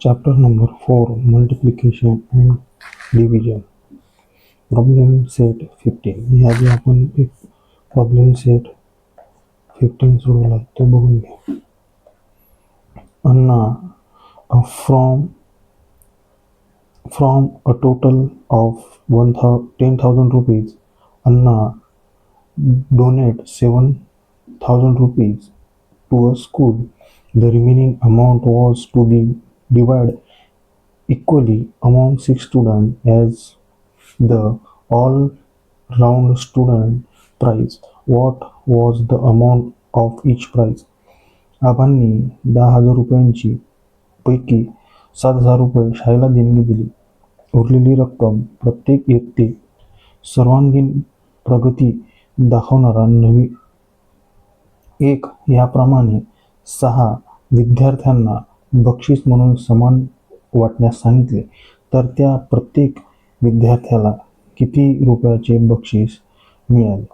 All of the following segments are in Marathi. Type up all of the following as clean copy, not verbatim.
Chapter number 4, Multiplication and Division. Problem set 15. याआधी आपण एक प्रॉब्लेम सेट 15 सोडवला तो बघून घ्या. Anna from a total of 10,000 rupees, Anna donate 7,000 rupees to a school. The remaining amount was to be divided equally among 6 students as the all-round student prize. What was the amount of each prize? आबांनी 10,000 रुपयांची पैकी 7,000 रुपये शाळेला देणगी दिली. उरलेली रक्कम प्रत्येक इयत्तेत सर्वांगीण प्रगती दाखवणारा नवी एक याप्रमाणे 6 विद्यार्थ्यांना बक्षीस म्हणून समान वाटण्यास सांगितले, तर त्या प्रत्येक विद्यार्थ्याला किती रुपयाचे बक्षीस मिळाले?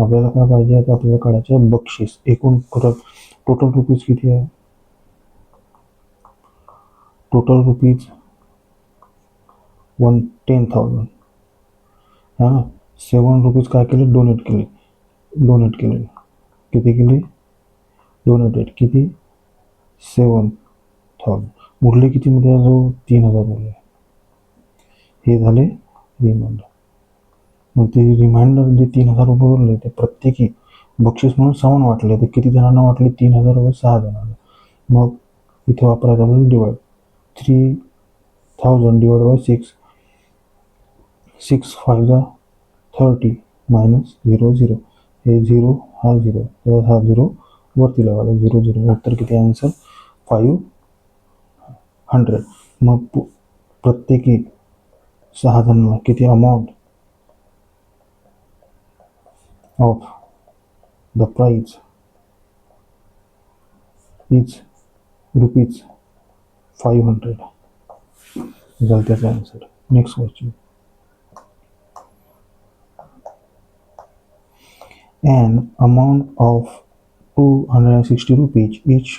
आपल्याला काय पाहिजे? आपल्याला काढायचे बक्षीस. एकूण टोटल रुपीज किती आहे? Total rupees 10,000. हां, 7 रुपीज काय केले? डोनेट केले. किती केले? डोनेटेड. किती? 7,000. उरले किती मध्ये? जो 3,000 उरले. हे झाले रिमाइंडर. मग ते रिमाइंडर जे 3,000 रुपये उरले ते प्रत्येकी बक्षीस म्हणून समान वाटले. ते किती जणांना वाटले? 3,000 रुपये 6 जणांना. मग इथे वापरायचं आपण डिवाइड. 3,000 divide by 6. 6 5 जा 30 मायनस 0 0. हे 0 हा 0 हा 0 वरती लावायला 0 0. उत्तर किती? आन्सर 500. मग प्रत्येकी 6 जणांना किती amount of the prize is rupees 500. झालं त्याचा answer. Next question. An amount of 260 rupees each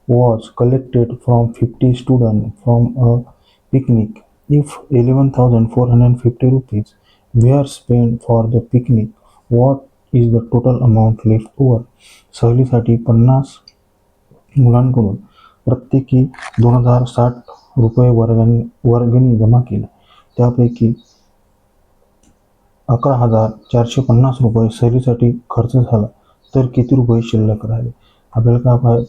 was collected from 50 students from a picnic. If 11,450 rupees were spent for the picnic, what is the total amount left over? सहलीसाठी 50 मुलांकडून प्रत्येकी 2,060 रुपये वर्गणी जमा केल्या. त्यापैकी 11,450 रुपये सहलीसाठी खर्च झाला, तर किती रुपये शिल्लक राहिले? आपल्याला काय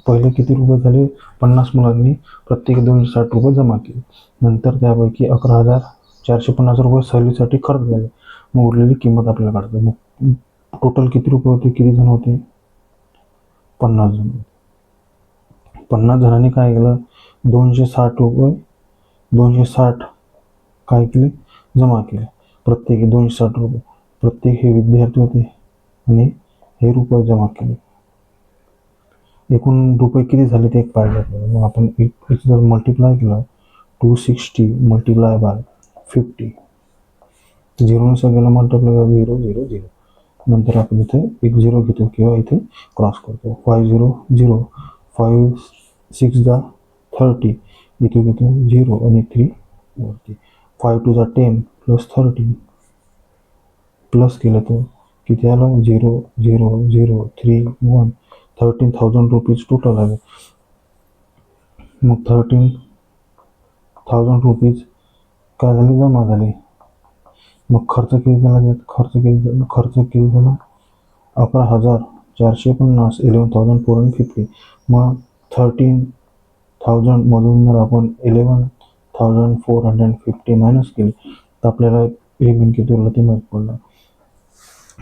पहिले किती रुपये झाले? 50 मुलांनी प्रत्येकी 260 रुपये जमा केले. नंतर त्यापैकी 11,450 रुपये सहलीसाठी खर्च झाले. मग उरलेली किंमत आपल्याला काढतो. मग टोटल किती रुपये होते? किती जण होते? 50 जण. 50 जणांनी काय केलं? 260 रुपये 260 काय केले? जमा केले. प्रत्येकी 260 रुपये. प्रत्येक हे विद्यार्थी होते आणि हे रुपये जमा केले. एकूण रुपये किती झाले ते एक पाहिजे आपल्याला. मग आपण इथे जर मल्टिप्लाय केलं 260 मल्टिप्लाय बाय 50. 0 सगळ्याला मल्टिप्लाय 0 0 0. नंतर आपण इथे एक 0 घेतो किंवा इथे क्रॉस करतो. 5 0 0. 5 6 जा 30. इथे घेतो 0 आणि 3 वरती. 5 2 जा 10 प्लस 30 प्लस केलं तर किती आलं? 0 0 0 3 1. 13,000 रुपीज टोटल आले. मग 13,000 रुपीज काय झाले? जमा झाले. मग खर्च किती झाला? खर्च किती झाला? 11,450. 11,450. मग 13,000 मधून जर आपण 11,450 मायनस केले तर आपल्याला रिमेन किती उरलं ते माहीत पडलं.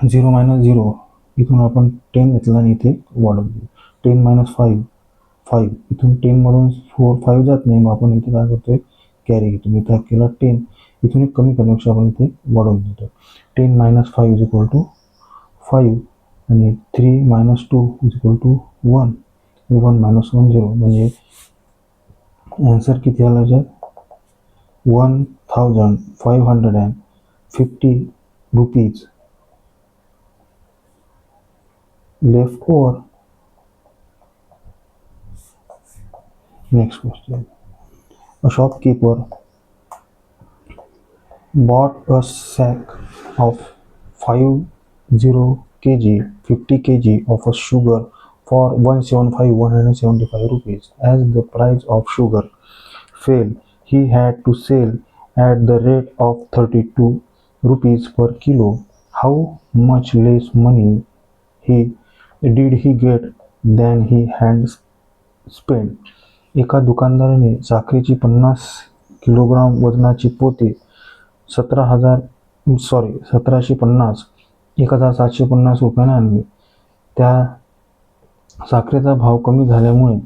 0 मायनस 0. इथून आपण 10 घेतला आणि इथे वाढवून दिली. 10 मायनस 5 5. इथून 10 मधून 4 5 जात नाही. मग आपण इथे काय करतोय? कॅरी घेतो. इथं केला 10. इथून एक कमी करण्यापेक्षा आपण इथे वाढवून देतो. 10 मायनस 5 इज इक्वल टू 5 आणि 3 minus 2 is equal to 1. 1 minus 1 0. म्हणजे आन्सर किती आला? 1,550 rupees left over. Next question. A shopkeeper bought a sack of 50 kg, 50 kg of a sugar for 175 rupees. As the price of sugar fell, he had to sell at the rate of 32 rupees per kilo. How much less money he did he get than he had spent? एका दुकानदाराने साखरेची 50 किलोग्राम वजनाची पोते 1750 1750 रुपयाने आणले. त्या साखरेचा भाव कमी झाल्यामुळे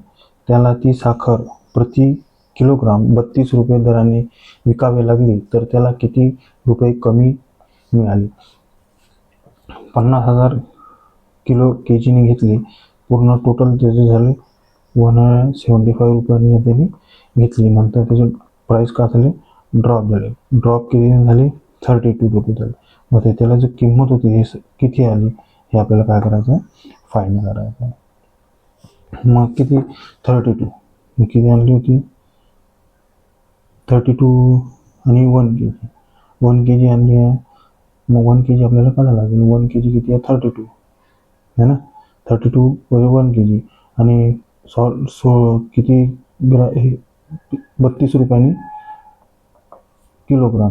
त्याला ती साखर प्रति किलोग्राम 32 रुपये दराने विकावी लागली. तर त्याला किती रुपये कमी मिळाले? 50,000 केजीने घेतली. पूर्ण टोटल त्याचे झाले 175 रुपयांनी त्यांनी घेतली. नंतर त्याचे प्राईस का झाले? ड्रॉप झाले. ड्रॉप किती झाले? 32 रुपये झाले. मग त्याला जी किंमत होती हे किती आली हे आपल्याला काय करायचं आहे? फाइंड करायचं आहे. मग किती? 32. मग किती आणली होती? 32 आणि 1 kg. 1 kg आणली आहे. मग 1 kg आपल्याला काढायला लागेल. 1 kg किती आहे? 32 है ना. 32 + 1 kg आणि किती हे 32 रुपयांनी किलोग्राम.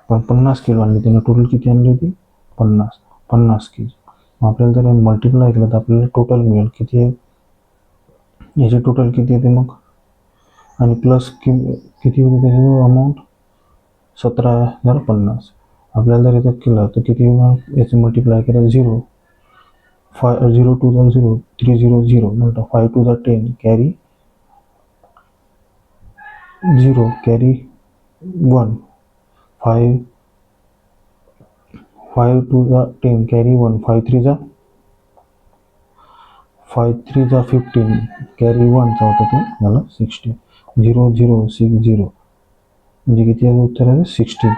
पण 50 किलो आणली त्यानं. टोटल किती आणली होती? 50 kg. मग आपल्याला जर मल्टिप्लाय केलं तर आपल्याला टोटल मिळेल किती आहे? याचे टोटल किती येते मग? आणि प्लस किती होते त्याच्याजवळ अमाऊंट? 17,050. आपल्याला जर याचं केलं तर किती होणार? याचं मल्टिप्लाय केलं 0 2 0 3 0 0 नंतर 5 2 10 कॅरी 0 कॅरी 1 5 2 10 कॅरी 1 5 3 15 कॅरी 1 चा होता ते झाला 16 0 0 6 0 म्हणजे किती आहे उत्तर आहे? 16.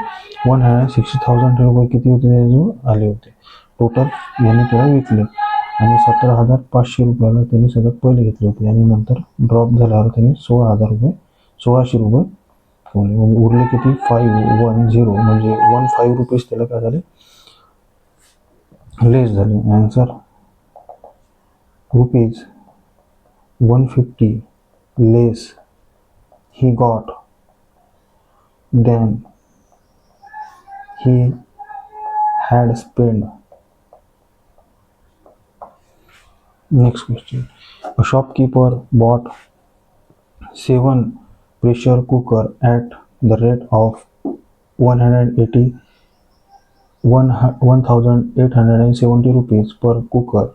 160,000 रुपये किती होते त्याजवळ आले होते टोटल. याने त्याला विकले आणि 17,500 रुपयाला त्यांनी सगळ्यात पहिले घेतले होते आणि नंतर ड्रॉप झाल्यावर त्यांनी 1600 रुपये ठेवले. उरले किती? 510 म्हणजे 15 रुपीज त्याला काय झाले? लेस झाले. Answer ₹150 less he got than he had spent. Next question. A shopkeeper bought 7 pressure cooker at the rate of 1,870 rupees per cooker.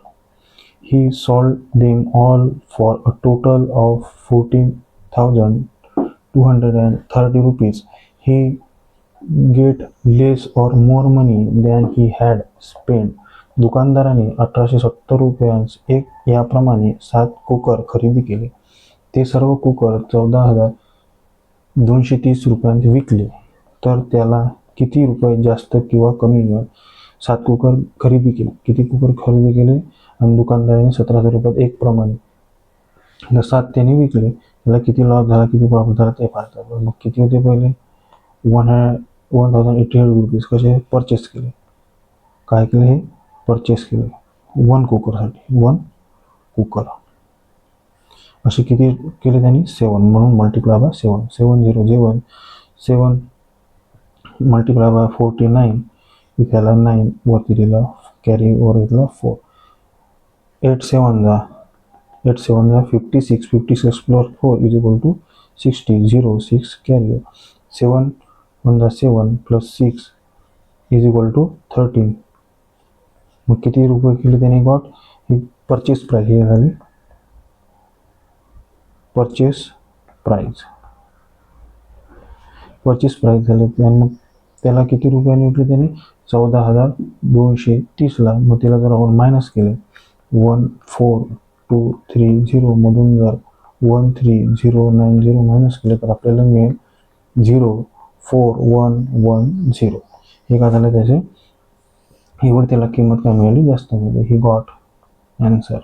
He sold them all for a total of 14,230 rupees. He get less or more money than he had spent. दुकानदाराने 1870 रुपयांस एक याप्रमाणे 7 कुकर खरेदी केले. ते सर्व कुकर 14,230 रुपयांत विकले. तर त्याला किती रुपये जास्त किंवा कमी मिळाले? 7 कुकर खरेदी केले. किती कुकर खरेदी केले? आणि दुकानदाराने 17,000 रुपयात एक प्रमाणे 7 त्याने विकले. त्याला किती लॉस झाला, किती प्रॉफिट झाला ते पाहतात. मग किती होते पहिले? 1,800 रुपीज कसे परचेस केले? काय केले? हे परचेस केले 1 कुकरसाठी. 1 कुकर असे किती केले त्यांनी? 7. म्हणून मल्टिप्लाय बाय 7. 7 0 7 7 मल्टिप्लाय बाय 49 इथ्याला 9 वरती दिला कॅरी वर घेतला 4 8 7 जा 56 56 plus 4 is equal to 60 0 6 carry 7 1 7 plus 6 is equal to 13. मग किती रुपये केले त्याने गॉट? ही परचेस प्राईस हे झाली परचेस प्राईस झाले. आणि मग त्याला किती रुपयाने विकले त्याने? 14,230 ला. मग त्याला जर आपण मायनस केले 14,230 मधून जर 13,090 मायनस केले तर आपल्याला मिळेल 0,4110. हे काय झालं त्याचे? हिवर त्याला किंमत काय मिळाली? जास्त मिळाली. He got answer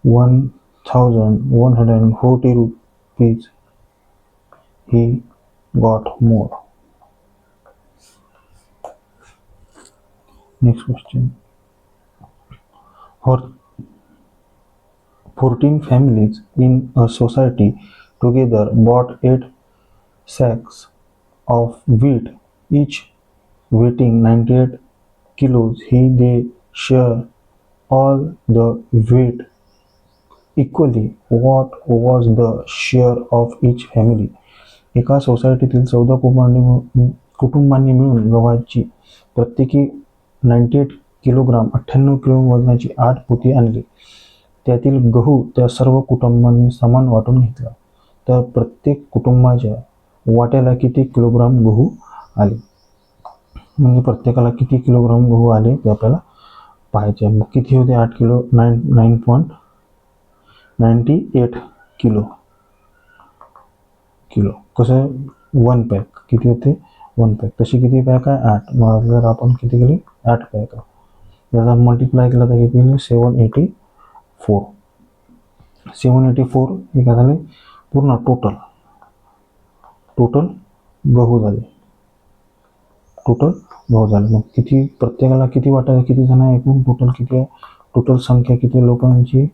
1,140 rupees he got more. Next question. For 14 families in a society together bought 8 sacks of wheat, each weighing 98 kilos. They share all the weight equally. What was the share of each family? एका सोसायटीतील 14 कुटुंबांनी मिळून गव्हाची प्रत्येकी 98 किलोग्राम 98 किलो वजनाची 8 पोती आणली. त्यातील गहू त्या सर्व कुटुंबांनी समान वाटून घेतला. तर प्रत्येक कुटुंबाच्या वाट्याला किती किलोग्राम गहू आले? म्हणजे प्रत्येकाला किती किलोग्राम गहू आले ते आपल्याला पाहायचे. मग किती होते? 8 किलो 9.98 किलो. कसं 1 पॅक किती होते? 1 पॅक. तशी किती पॅक आहे? 8. मग जर आपण किती केले? 8 पॅक आहे. याचा मल्टिप्लाय केला तर किती येईल? 784. 784 हे काय झाले? पूर्ण टोटल गहू झाले. मग किती प्रत्येकाला किती वाटायला किती जण आहे एकूण? टोटल किती आहे? टोटल संख्या किती लोकांची?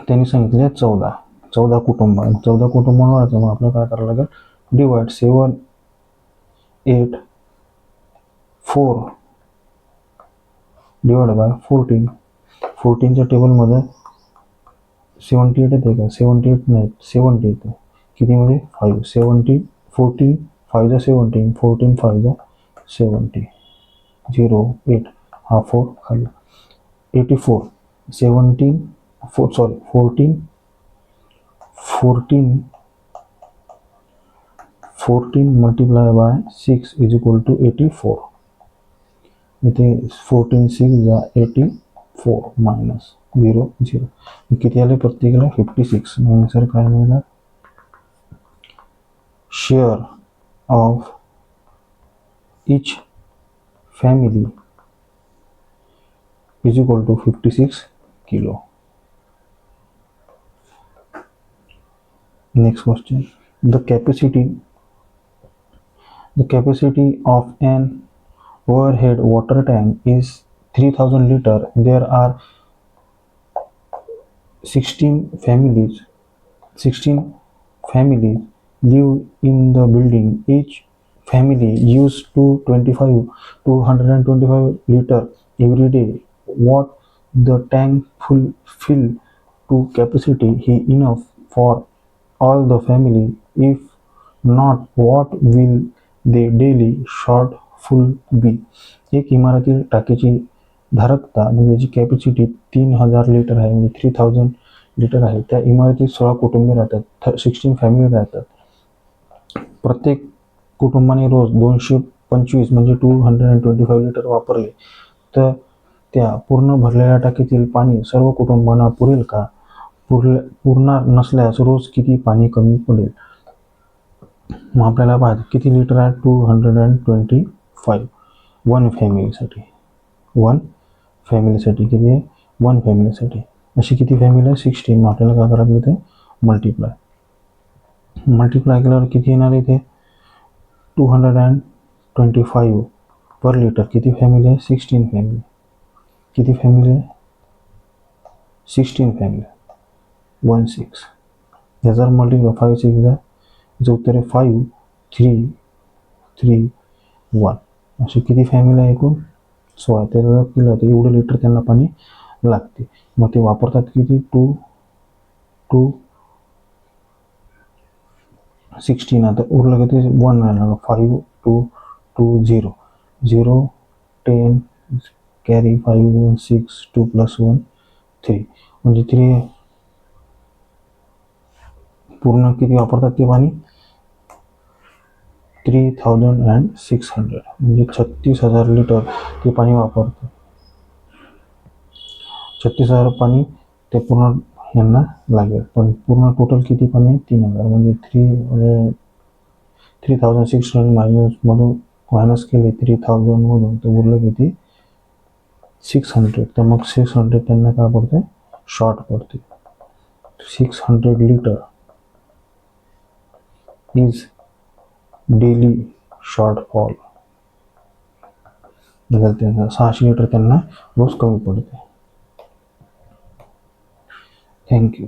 त्यांनी सांगितले 14 कुटुंब. 14 कुटुंबांवर मग आपल्याला काय करावं लागेल? Divide 784 divide by 14. 14च्या टेबलमध्ये 78 येते का? 78 नाही, 70 येते. कितीमध्ये? 5. 70 14 5 जा 17 14 5 जा 70 0 8 हा 4 खाली 84 17 14 multiplied by 6 is equal to 84. इथे 14 6 जा 84 मायनस 0 0. किती आले प्रत्येकाला? 56. मग सर काय मिळणार? Share of each family is equal to 56 kilo. Next question. The capacity of an overhead water tank is 3000 liter. There are 16 families live in the building. Each family use 225 liter every day. What the tank fill to capacity he enough for all the family? If not, what will the daily shortfall be? एक इमारतीतील टाकीची धारकता म्हणजे जी कॅपॅसिटी 3000 लिटर आहे, म्हणजे 3000 लिटर आहे. त्या इमारतीत 16 कुटुंबे राहतात, 16 फॅमिली राहतात. प्रत्येक कुटुंबाने रोज 225 म्हणजे 225 लिटर वापरले तर त्या पूर्ण भरलेल्या टाकीतील पाणी सर्व कुटुंबांना पुरेल का? पुरणार नसल्यास रोज किती पाणी कमी पडेल? मग आपल्याला पाहायचं किती लिटर आहे? 225 वन फॅमिलीसाठी किती आहे? 1 फॅमिलीसाठी. अशी किती फॅमिली आहे? 16. मग आपल्याला काय करायचं इथे? मल्टिप्लाय केल्यावर किती येणार इथे? 225 पर लिटर. किती फॅमिली आहे? 16 फॅमिली. किती फॅमिली आहे? 16 फॅमिली. 16. याचा मल्टिप्लाय 5 6 जा जो उत्तर आहे 5 3 3 1. अशी किती फॅमिली आहे एकूण? 16. त्याला केलं तर एवढं लिटर त्यांना पाणी लागते. मग ते वापरतात किती? 16. आता उरलं किती? 1 राहिलं. 5 2 2 0 0 10 कॅरी 5 1 6 2 + 1 3 म्हणजे 3 पूर्ण किती वापरतात ते पाणी? 3600 म्हणजे 36,000 लिटर ते पाणी वापरतात. 36,000 पाणी ते पूर्ण यांना लागेल. पण पूर्ण टोटल किती पाणी आहे? 3000 म्हणजे 3600 मायनस केले 3000 मधून तर उरलं किती? 600. तर मग 600 त्यांना काय पडते? शॉर्ट पडते. 600 लिटर इज डेली शॉर्टफॉल. त्यांना 600 लिटर त्यांना रोज कमी पडते. थँक्यू.